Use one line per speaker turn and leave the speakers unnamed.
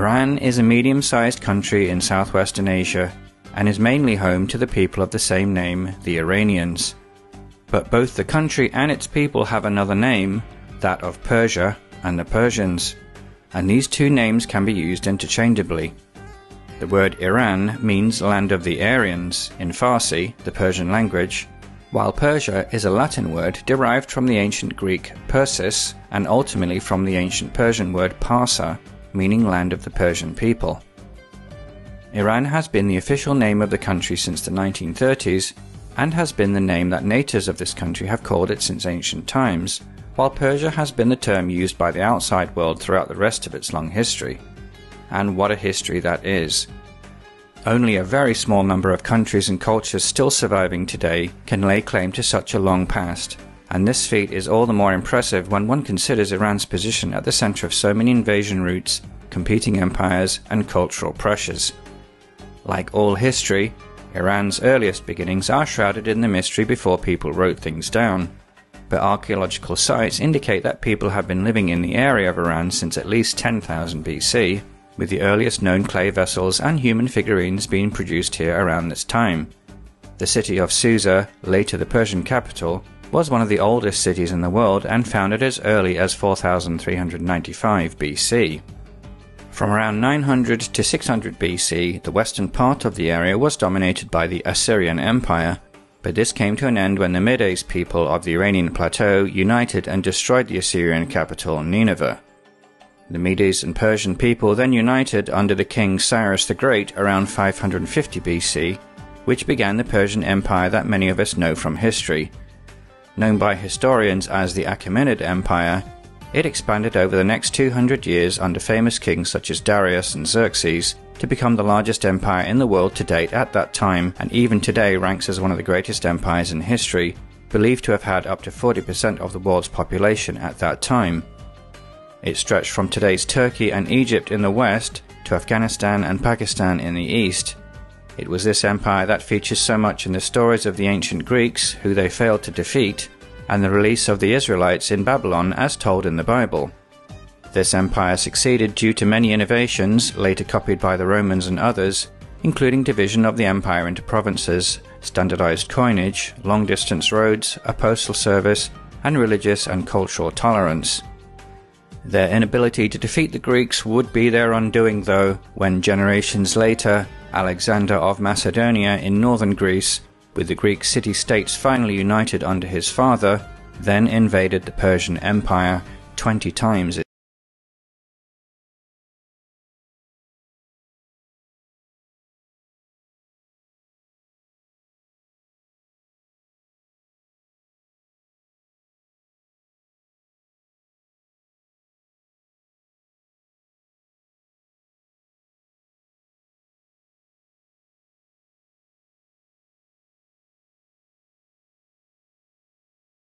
Iran is a medium-sized country in southwestern Asia and is mainly home to the people of the same name, the Iranians. But both the country and its people have another name, that of Persia and the Persians, and these two names can be used interchangeably. The word Iran means land of the Aryans in Farsi, the Persian language, while Persia is a Latin word derived from the ancient Greek Persis and ultimately from the ancient Persian word Parsa, meaning land of the Persian people. Iran has been the official name of the country since the 1930s and has been the name that natives of this country have called it since ancient times, while Persia has been the term used by the outside world throughout the rest of its long history. And what a history that is. Only a very small number of countries and cultures still surviving today can lay claim to such a long past, and this feat is all the more impressive when one considers Iran's position at the center of so many invasion routes, competing empires, and cultural pressures. Like all history, Iran's earliest beginnings are shrouded in the mystery before people wrote things down, but archaeological sites indicate that people have been living in the area of Iran since at least 10,000 BC, with the earliest known clay vessels and human figurines being produced here around this time. The city of Susa, later the Persian capital, was one of the oldest cities in the world and founded as early as 4395 BC. From around 900 to 600 BC, the western part of the area was dominated by the Assyrian Empire, but this came to an end when the Medes people of the Iranian plateau united and destroyed the Assyrian capital, Nineveh. The Medes and Persian people then united under the king Cyrus the Great around 550 BC, which began the Persian Empire that many of us know from history. Known by historians as the Achaemenid Empire, it expanded over the next 200 years under famous kings such as Darius and Xerxes to become the largest empire in the world to date at that time, and even today ranks as one of the greatest empires in history, believed to have had up to 40% of the world's population at that time. It stretched from today's Turkey and Egypt in the west to Afghanistan and Pakistan in the east. It was this empire that features so much in the stories of the ancient Greeks, who they failed to defeat, and the release of the Israelites in Babylon as told in the Bible. This empire succeeded due to many innovations, later copied by the Romans and others, including division of the empire into provinces, standardized coinage, long-distance roads, a postal service, and religious and cultural tolerance. Their inability to defeat the Greeks would be their undoing though, when generations later, Alexander of Macedonia in northern Greece, with the Greek city-states finally united under his father, then invaded the Persian Empire, 20 times